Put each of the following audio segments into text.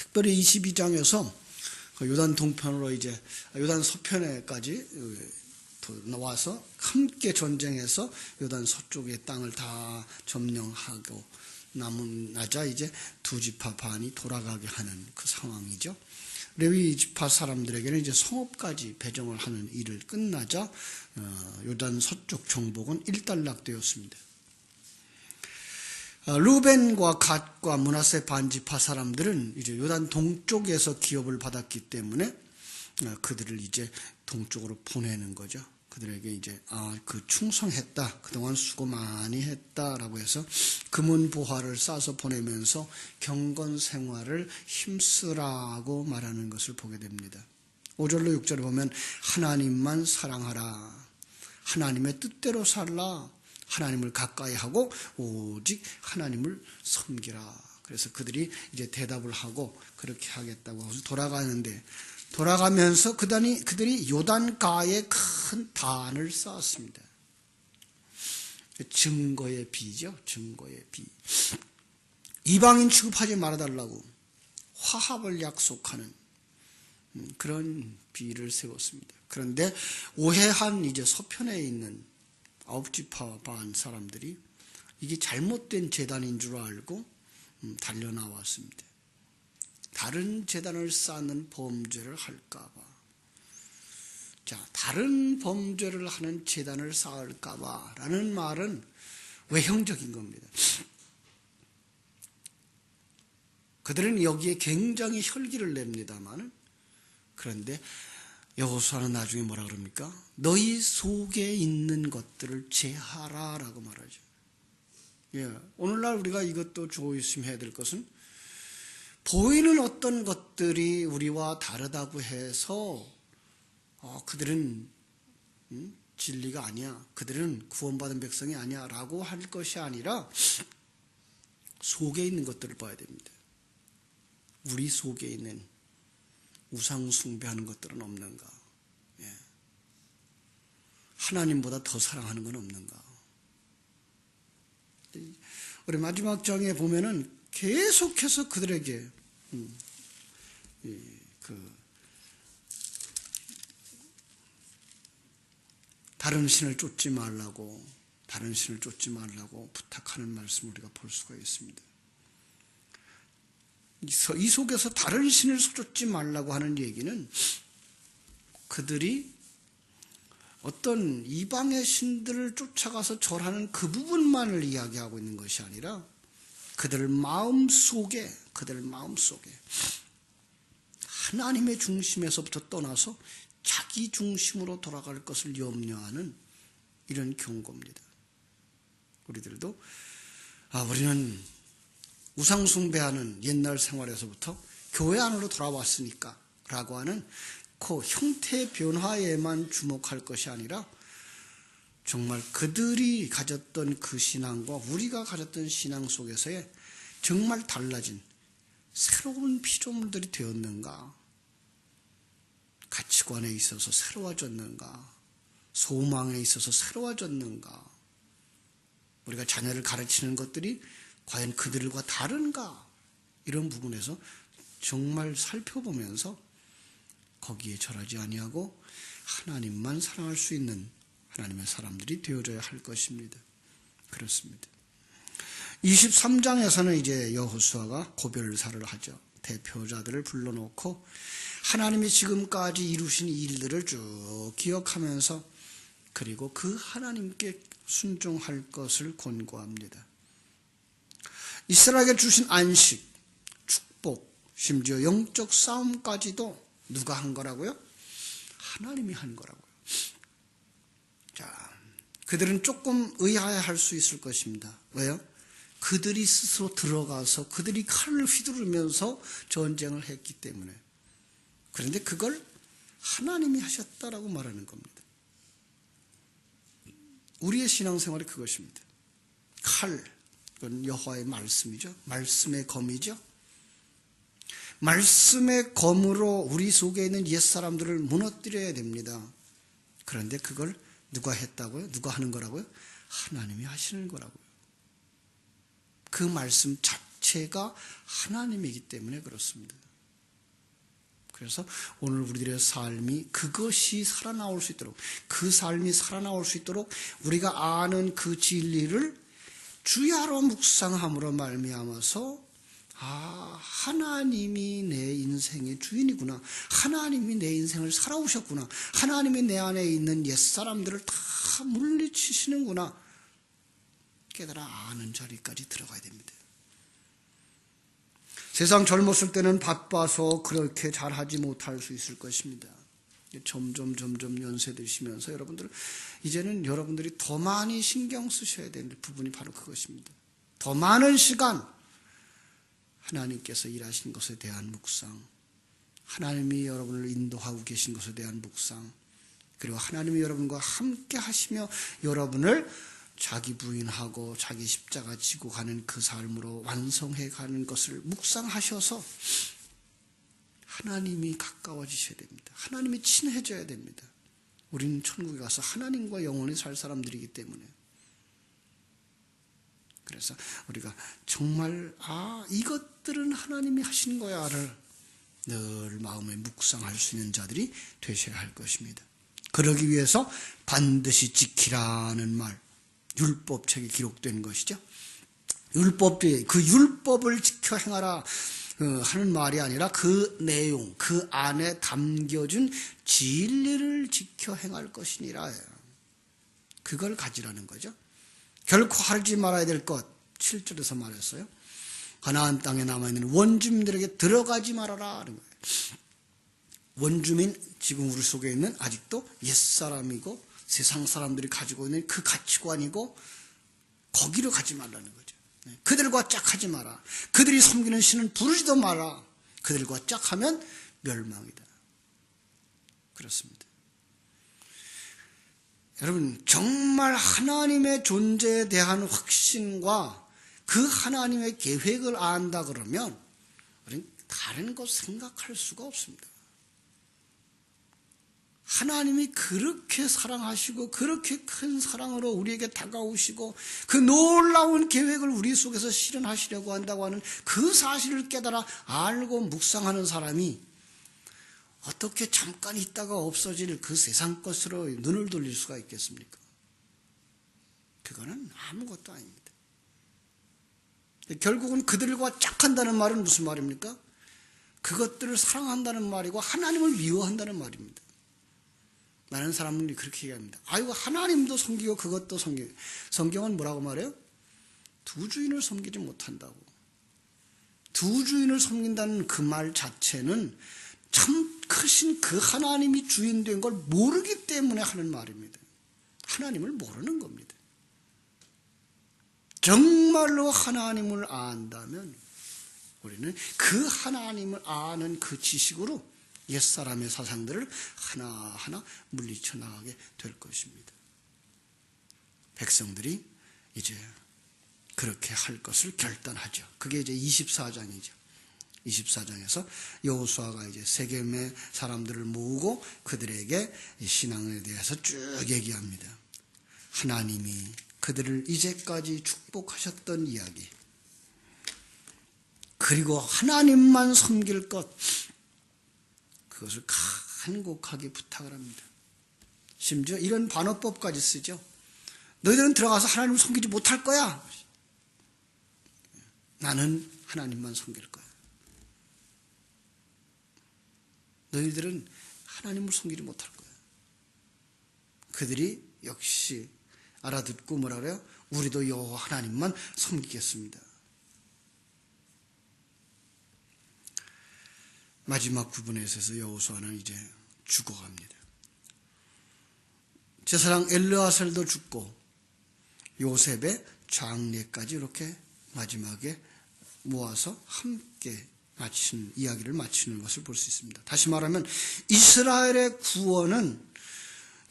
특별히 22장에서 요단 동편으로 이제 요단 서편에까지 나와서 함께 전쟁해서 요단 서쪽의 땅을 다 점령하고 나자 이제 두 지파 반이 돌아가게 하는 그 상황이죠. 레위 지파 사람들에게는 이제 성읍까지 배정을 하는 일을 끝나자 요단 서쪽 정복은 일단락되었습니다. 루벤과 갓과 므낫세 반지파 사람들은 이제 요단 동쪽에서 기업을 받았기 때문에 그들을 이제 동쪽으로 보내는 거죠. 그들에게 이제 그 충성했다, 그동안 수고 많이 했다라고 해서 금은 보화를 싸서 보내면서 경건 생활을 힘쓰라고 말하는 것을 보게 됩니다. 5절로 6절에 보면 하나님만 사랑하라, 하나님의 뜻대로 살라, 하나님을 가까이 하고 오직 하나님을 섬기라. 그래서 그들이 이제 대답을 하고 그렇게 하겠다고 해서 돌아가면서 그들이 요단가에 큰 단을 쌓았습니다. 증거의 비죠. 증거의 비. 이방인 취급하지 말아달라고 화합을 약속하는 그런 비를 세웠습니다. 그런데 오해한 이제 서편에 있는 9지파 반 사람들이 이게 잘못된 제단인 줄 알고 달려나왔습니다. 다른 제단을 쌓는 범죄를 할까봐. 자, 다른 범죄를 하는 제단을 쌓을까봐 라는 말은 외형적인 겁니다. 그들은 여기에 굉장히 혈기를 냅니다만, 그런데 여호수아는 나중에 뭐라 그럽니까? 너희 속에 있는 것들을 제하라 라고 말하죠. 예, 오늘날 우리가 이것도 조심해야 될 것은 보이는 어떤 것들이 우리와 다르다고 해서 그들은 진리가 아니야, 그들은 구원받은 백성이 아니야 라고 할 것이 아니라 속에 있는 것들을 봐야 됩니다. 우리 속에 있는 우상 숭배하는 것들은 없는가? 예. 하나님보다 더 사랑하는 건 없는가? 우리 마지막 장에 보면은 계속해서 그들에게 다른 신을 쫓지 말라고 부탁하는 말씀을 우리가 볼 수가 있습니다. 이 속에서 다른 신을 쫓지 말라고 하는 얘기는 그들이 어떤 이방의 신들을 쫓아가서 절하는 그 부분만을 이야기하고 있는 것이 아니라 그들 마음속에 하나님의 중심에서부터 떠나서 자기 중심으로 돌아갈 것을 염려하는 이런 경고입니다. 우리들도 우리는 우상 숭배하는 옛날 생활에서부터 교회 안으로 돌아왔으니까 라고 하는 그 형태 변화에만 주목할 것이 아니라 정말 그들이 가졌던 그 신앙과 우리가 가졌던 신앙 속에서의 정말 달라진 새로운 피조물들이 되었는가, 가치관에 있어서 새로워졌는가, 소망에 있어서 새로워졌는가, 우리가 자녀를 가르치는 것들이 과연 그들과 다른가, 이런 부분에서 정말 살펴보면서 거기에 절하지 아니하고 하나님만 사랑할 수 있는 하나님의 사람들이 되어져야 할 것입니다. 그렇습니다. 23장에서는 이제 여호수아가 고별사를 하죠. 대표자들을 불러놓고 하나님이 지금까지 이루신 일들을 쭉 기억하면서 그리고 그 하나님께 순종할 것을 권고합니다. 이스라엘에게 주신 안식, 축복, 심지어 영적 싸움까지도 누가 한 거라고요? 하나님이 한 거라고요. 자, 그들은 조금 의아해할 수 있을 것입니다. 왜요? 그들이 스스로 들어가서 그들이 칼을 휘두르면서 전쟁을 했기 때문에. 그런데 그걸 하나님이 하셨다라고 말하는 겁니다. 우리의 신앙생활이 그것입니다. 칼, 그건 여호와의 말씀이죠. 말씀의 검이죠. 말씀의 검으로 우리 속에 있는 옛사람들을 무너뜨려야 됩니다. 그런데 그걸 누가 했다고요? 누가 하는 거라고요? 하나님이 하시는 거라고요. 그 말씀 자체가 하나님이기 때문에 그렇습니다. 그래서 오늘 우리들의 삶이 그것이 살아나올 수 있도록, 그 삶이 살아나올 수 있도록 우리가 아는 그 진리를 주야로 묵상함으로 말미암아서 하나님이 내 인생의 주인이구나, 하나님이 내 인생을 살아오셨구나, 하나님이 내 안에 있는 옛사람들을 다 물리치시는구나 깨달아 아는 자리까지 들어가야 됩니다. 세상 젊었을 때는 바빠서 그렇게 잘하지 못할 수 있을 것입니다. 점점 연세 드시면서 여러분들, 이제는 여러분들이 더 많이 신경 쓰셔야 되는 부분이 바로 그것입니다. 더 많은 시간 하나님께서 일하신 것에 대한 묵상, 하나님이 여러분을 인도하고 계신 것에 대한 묵상, 그리고 하나님이 여러분과 함께 하시며 여러분을 자기 부인하고 자기 십자가 지고 가는 그 삶으로 완성해 가는 것을 묵상하셔서 하나님이 가까워지셔야 됩니다. 하나님이 친해져야 됩니다. 우리는 천국에 가서 하나님과 영원히 살 사람들이기 때문에. 그래서 우리가 정말 이것들은 하나님이 하신 거야를 늘 마음에 묵상할 수 있는 자들이 되셔야 할 것입니다. 그러기 위해서 반드시 지키라는 말, 율법책에 기록된 것이죠. 율법이 그 율법을 지켜 행하라 하는 말이 아니라 그 내용, 그 안에 담겨진 진리를 지켜 행할 것이니라. 그걸 가지라는 거죠. 결코 하지 말아야 될 것, 7절에서 말했어요. 가나안 땅에 남아있는 원주민들에게 들어가지 말아라 하는 거예요. 원주민, 지금 우리 속에 있는 아직도 옛사람이고 세상 사람들이 가지고 있는 그 가치관이고 거기로 가지 말라는 거죠. 그들과 짝하지 마라. 그들이 섬기는 신은 부르지도 마라. 그들과 짝하면 멸망이다. 그렇습니다. 여러분, 정말 하나님의 존재에 대한 확신과 그 하나님의 계획을 안다 그러면 우리는 다른 것 생각할 수가 없습니다. 하나님이 그렇게 사랑하시고 그렇게 큰 사랑으로 우리에게 다가오시고 그 놀라운 계획을 우리 속에서 실현하시려고 한다고 하는 그 사실을 깨달아 알고 묵상하는 사람이 어떻게 잠깐 있다가 없어질 그 세상 것으로 눈을 돌릴 수가 있겠습니까? 그거는 아무것도 아닙니다. 결국은 그들과 짝한다는 말은 무슨 말입니까? 그것들을 사랑한다는 말이고 하나님을 미워한다는 말입니다. 많은 사람들이 그렇게 얘기합니다. 아이고, 하나님도 섬기고 그것도 섬기고. 성경은 뭐라고 말해요? 두 주인을 섬기지 못한다고. 두 주인을 섬긴다는 그 말 자체는 참 크신 그 하나님이 주인 된 걸 모르기 때문에 하는 말입니다. 하나님을 모르는 겁니다. 정말로 하나님을 안다면 우리는 그 하나님을 아는 그 지식으로 옛사람의 사상들을 하나하나 물리쳐 나가게 될 것입니다. 백성들이 이제 그렇게 할 것을 결단하죠. 그게 이제 24장이죠. 24장에서 여호수아가 이제 세겜의 사람들을 모으고 그들에게 신앙에 대해서 쭉 얘기합니다. 하나님이 그들을 이제까지 축복하셨던 이야기, 그리고 하나님만 섬길 것, 그것을 간곡하게 부탁을 합니다. 심지어 이런 반어법까지 쓰죠. 너희들은 들어가서 하나님을 섬기지 못할 거야. 나는 하나님만 섬길 거야. 너희들은 하나님을 섬기지 못할 거야. 그들이 역시 알아듣고 뭐라 그래요? 우리도 여호와 하나님만 섬기겠습니다. 마지막 부분에 있어서 여호수아는 이제 죽어갑니다. 제사장 엘르아살도 죽고 요셉의 장례까지 이렇게 마지막에 모아서 함께 이야기를 마치는 것을 볼 수 있습니다. 다시 말하면 이스라엘의 구원은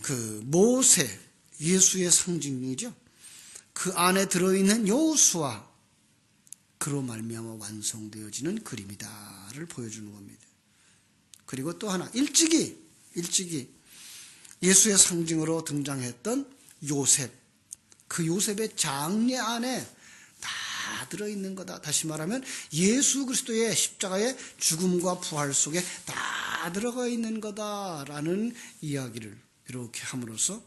그 모세, 예수의 상징이죠. 그 안에 들어있는 여호수아, 그로 말미암아 완성되어지는 그림이다를 보여주는 겁니다. 그리고 또 하나, 일찍이 예수의 상징으로 등장했던 요셉, 그 요셉의 장례 안에 다 들어있는 거다. 다시 말하면 예수 그리스도의 십자가의 죽음과 부활 속에 다 다 들어가 있는 거다라는 이야기를 이렇게 함으로써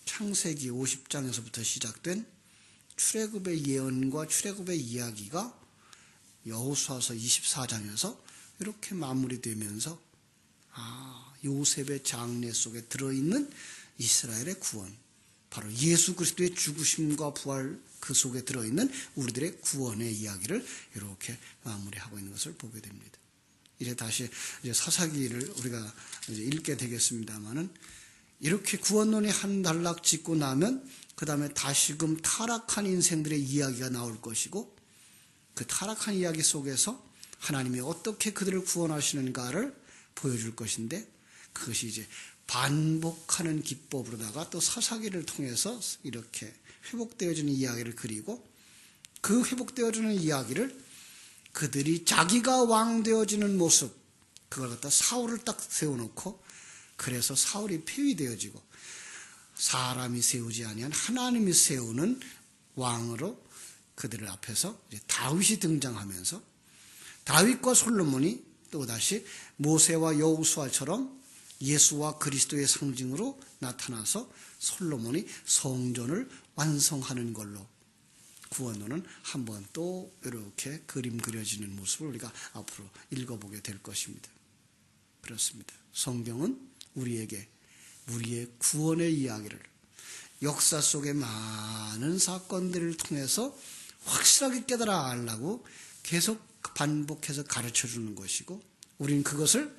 창세기 50장에서부터 시작된 출애굽의 예언과 출애굽의 이야기가 여호수아서 24장에서 이렇게 마무리되면서 요셉의 장래 속에 들어있는 이스라엘의 구원, 바로 예수 그리스도의 죽으심과 부활 그 속에 들어있는 우리들의 구원의 이야기를 이렇게 마무리하고 있는 것을 보게 됩니다. 이제 다시 사사기를 우리가 이제 읽게 되겠습니다만은, 이렇게 구원론이 한 단락 짓고 나면 그 다음에 다시금 타락한 인생들의 이야기가 나올 것이고, 그 타락한 이야기 속에서 하나님이 어떻게 그들을 구원하시는가를 보여줄 것인데, 그것이 이제 반복하는 기법으로다가 또 사사기를 통해서 이렇게 회복되어지는 이야기를 그리고, 그 회복되어지는 이야기를 그들이 자기가 왕 되어지는 모습, 그걸 갖다 사울을 딱 세워놓고, 그래서 사울이 폐위되어지고 사람이 세우지 아니한 하나님이 세우는 왕으로 그들 앞에서 이제 다윗이 등장하면서, 다윗과 솔로몬이 또다시 모세와 여호수아처럼 예수와 그리스도의 상징으로 나타나서 솔로몬이 성전을 완성하는 걸로 구원론은 한번 또 이렇게 그림 그려지는 모습을 우리가 앞으로 읽어보게 될 것입니다. 그렇습니다. 성경은 우리에게 우리의 구원의 이야기를 역사 속의 많은 사건들을 통해서 확실하게 깨달아 알라고 계속 반복해서 가르쳐 주는 것이고, 우리는 그것을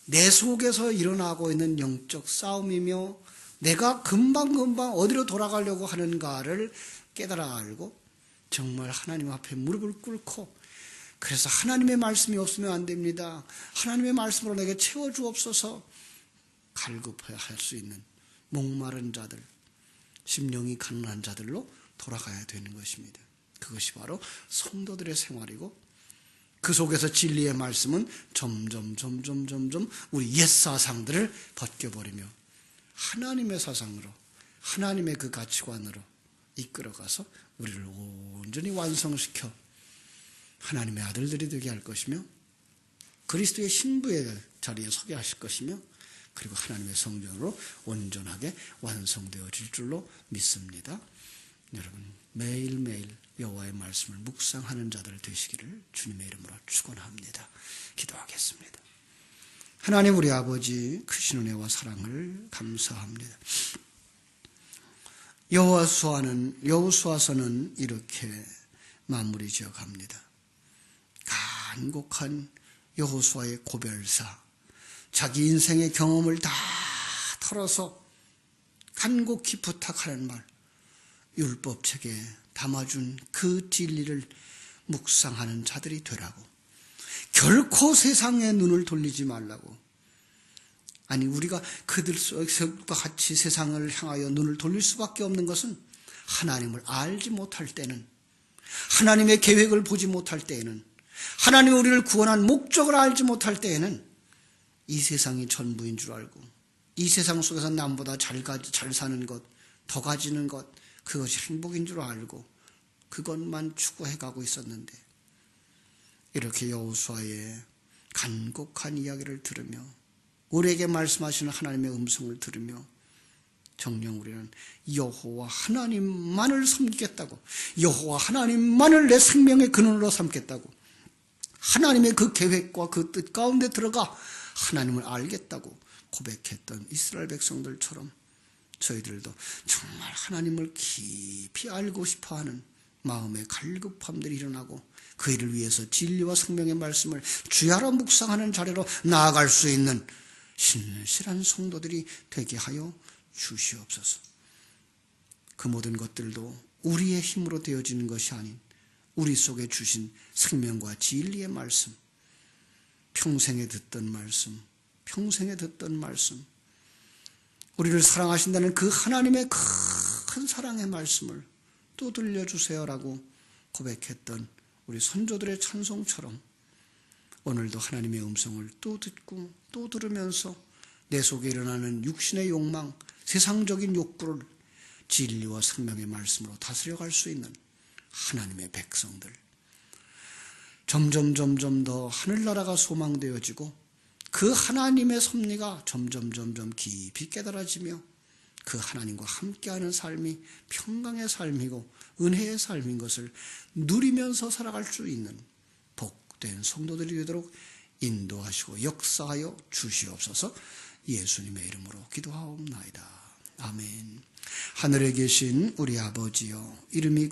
내 속에서 일어나고 있는 영적 싸움이며 내가 금방금방 어디로 돌아가려고 하는가를 깨달아 알고, 정말 하나님 앞에 무릎을 꿇고, 그래서 하나님의 말씀이 없으면 안 됩니다, 하나님의 말씀으로 내게 채워주옵소서 갈급해야 할 수 있는 목마른 자들, 심령이 가난한 자들로 돌아가야 되는 것입니다. 그것이 바로 성도들의 생활이고, 그 속에서 진리의 말씀은 점점 우리 옛 사상들을 벗겨버리며 하나님의 사상으로, 하나님의 그 가치관으로 이끌어가서 우리를 온전히 완성시켜 하나님의 아들들이 되게 할 것이며, 그리스도의 신부의 자리에 서게 하실 것이며, 그리고 하나님의 성전으로 온전하게 완성되어질 줄로 믿습니다. 여러분, 매일매일 여호와의 말씀을 묵상하는 자들 되시기를 주님의 이름으로 축원합니다. 기도하겠습니다. 하나님 우리 아버지, 크신 은혜와 사랑을 감사합니다. 여호수아서는 이렇게 마무리 지어갑니다. 간곡한 여호수아의 고별사, 자기 인생의 경험을 다 털어서 간곡히 부탁하는 말, 율법책에 담아준 그 진리를 묵상하는 자들이 되라고, 결코 세상에 눈을 돌리지 말라고. 아니, 우리가 그들과 같이 세상을 향하여 눈을 돌릴 수밖에 없는 것은 하나님을 알지 못할 때는, 하나님의 계획을 보지 못할 때에는, 하나님이 우리를 구원한 목적을 알지 못할 때에는 이 세상이 전부인 줄 알고, 이 세상 속에서 남보다 잘 사는 것, 더 가지는 것, 그것이 행복인 줄 알고 그것만 추구해가고 있었는데, 이렇게 여호수아의 간곡한 이야기를 들으며 우리에게 말씀하시는 하나님의 음성을 들으며 정녕 우리는 여호와 하나님만을 섬기겠다고, 여호와 하나님만을 내 생명의 근원으로 삼겠다고, 하나님의 그 계획과 그 뜻 가운데 들어가 하나님을 알겠다고 고백했던 이스라엘 백성들처럼 저희들도 정말 하나님을 깊이 알고 싶어하는 마음의 갈급함들이 일어나고, 그 일을 위해서 진리와 생명의 말씀을 주야로 묵상하는 자리로 나아갈 수 있는 신실한 성도들이 되게 하여 주시옵소서. 그 모든 것들도 우리의 힘으로 되어지는 것이 아닌 우리 속에 주신 생명과 진리의 말씀, 평생에 듣던 말씀, 우리를 사랑하신다는 그 하나님의 큰 사랑의 말씀을 또 들려주세요라고 고백했던 우리 선조들의 찬송처럼 오늘도 하나님의 음성을 또 듣고 또 들으면서 내 속에 일어나는 육신의 욕망, 세상적인 욕구를 진리와 생명의 말씀으로 다스려갈 수 있는 하나님의 백성들, 점점 더 하늘나라가 소망되어지고 그 하나님의 섭리가 점점 깊이 깨달아지며 그 하나님과 함께하는 삶이 평강의 삶이고 은혜의 삶인 것을 누리면서 살아갈 수 있는 복된 성도들이 되도록 인도하시고 역사하여 주시옵소서. 예수님의 이름으로 기도하옵나이다. 아멘. 하늘에 계신 우리 아버지여, 이름이